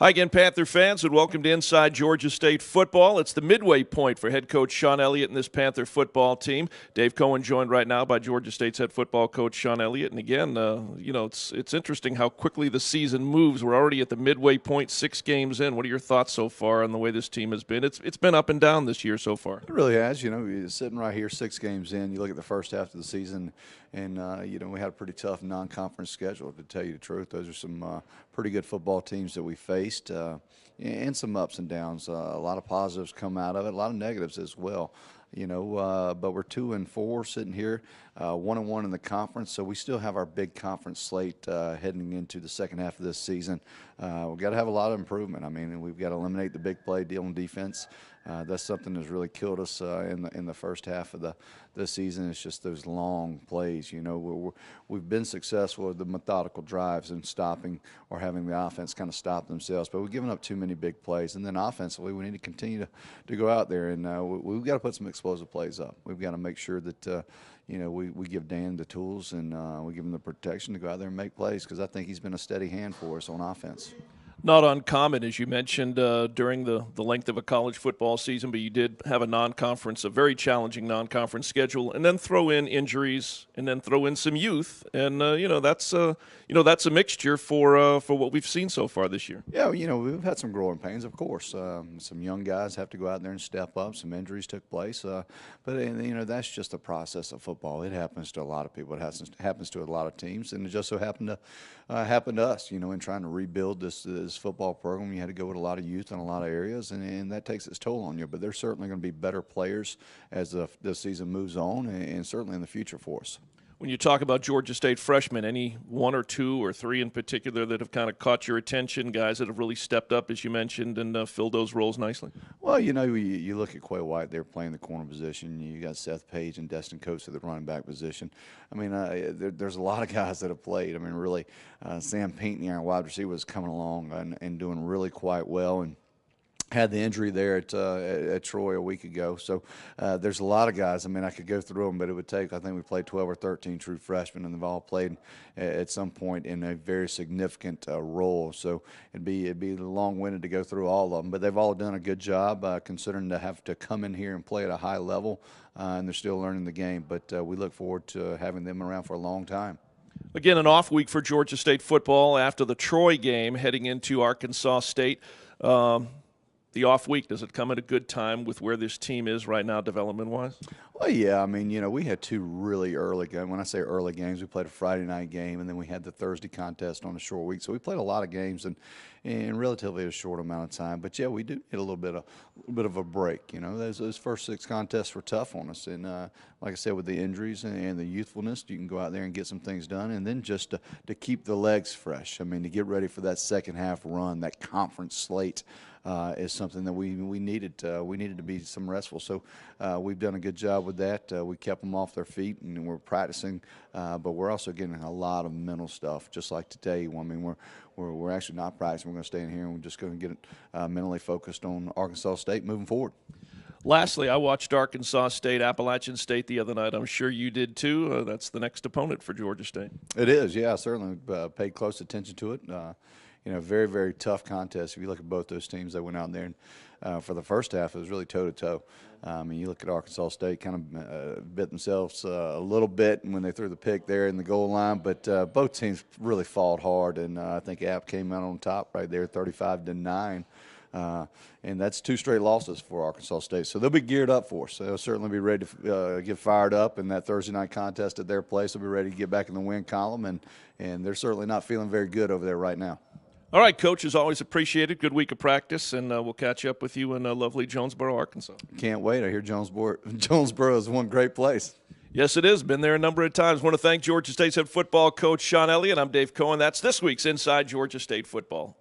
Hi again, Panther fans, and welcome to Inside Georgia State Football. It's the midway point for head coach Shawn Elliott and this Panther football team. Dave Cohen joined right now by Georgia State's head football coach Shawn Elliott. And again, it's interesting how quickly the season moves. We're already at the midway point, 6 games in. What are your thoughts so far on the way this team has been? It's been up and down this year so far. It really has. You're sitting right here 6 games in. You look at the first half of the season, and we had a pretty tough non-conference schedule, to tell you the truth. Those are some pretty good football teams that we faced, and some ups and downs. A lot of positives come out of it, a lot of negatives as well. But we're 2-4 sitting here, 1-1 in the conference, so we still have our big conference slate heading into the second half of this season. We've got to have a lot of improvement. I mean, we've got to eliminate the big play deal on defense. That's something that's really killed us in the first half of the season. It's just those long plays. We've been successful with the methodical drives and stopping or having the offense kind of stop themselves, but we've given up too many big plays. And then offensively, we need to continue to go out there, and we've got to put some explosive plays up. We've got to make sure that we give Dan the tools and we give him the protection to go out there and make plays, because I think he's been a steady hand for us on offense. Not uncommon, as you mentioned, during the length of a college football season, but you did have a very challenging non-conference schedule, and then throw in injuries, and then throw in some youth, and that's a mixture for what we've seen so far this year. Yeah, we've had some growing pains, of course. Some young guys have to go out there and step up. Some injuries took place, but that's just the process of football. It happens to a lot of people. It happens to a lot of teams, and it just so happened to us. In trying to rebuild this football program, you had to go with a lot of youth in a lot of areas, and that takes its toll on you. But there's certainly going to be better players as the season moves on, and certainly in the future for us. When you talk about Georgia State freshmen, any 1 or 2 or 3 in particular that have kind of caught your attention, guys that have really stepped up, as you mentioned, and filled those roles nicely? Well, you look at Quay White, they're playing the corner position. You got Seth Page and Destin Coates at the running back position. I mean, there's a lot of guys that have played. I mean, really, Sam Pinkney, our wide receiver, was coming along and doing really quite well, and had the injury there at Troy a week ago. So there's a lot of guys. I mean, I could go through them, but it would take, I think we played 12 or 13 true freshmen, and they've all played at some point in a very significant role. So it'd be long-winded to go through all of them, but they've all done a good job considering to have to come in here and play at a high level, and they're still learning the game. But we look forward to having them around for a long time. Again, an off week for Georgia State football after the Troy game, heading into Arkansas State. The off week, does it come at a good time with where this team is right now development-wise? Well, yeah. I mean, we had 2 really early games. When I say early games, we played a Friday night game, and then we had the Thursday contest on a short week. So we played a lot of games in relatively a short amount of time. But, yeah, we do get a little bit of a break. Those first 6 contests were tough on us. And, like I said, with the injuries and the youthfulness, you can go out there and get some things done. And then just to keep the legs fresh, I mean, to get ready for that second half run, that conference slate, is something that we needed. We needed to be some restful. So we've done a good job with that. We kept them off their feet, and we're practicing. But we're also getting a lot of mental stuff, just like today. I mean, we're actually not practicing. We're going to stay in here, and we're just going to get mentally focused on Arkansas State moving forward. Lastly, I watched Arkansas State, Appalachian State the other night. I'm sure you did too. That's the next opponent for Georgia State. It is, yeah. Certainly paid close attention to it. Very, very tough contest. If you look at both those teams that went out there, and for the first half, it was really toe-to-toe. You look at Arkansas State, kind of bit themselves a little bit when they threw the pick there in the goal line, but both teams really fought hard, and I think App came out on top right there, 35-9. And that's 2 straight losses for Arkansas State. So they'll be geared up for us. They'll certainly be ready to get fired up in that Thursday night contest at their place. They'll be ready to get back in the win column, and they're certainly not feeling very good over there right now. All right, Coach, as always, appreciated. Good week of practice, and we'll catch up with you in lovely Jonesboro, Arkansas. Can't wait. I hear Jonesboro is one great place. Yes, it is. Been there a number of times. Want to thank Georgia State's head football coach, Shawn Elliott. I'm Dave Cohen. That's this week's Inside Georgia State Football.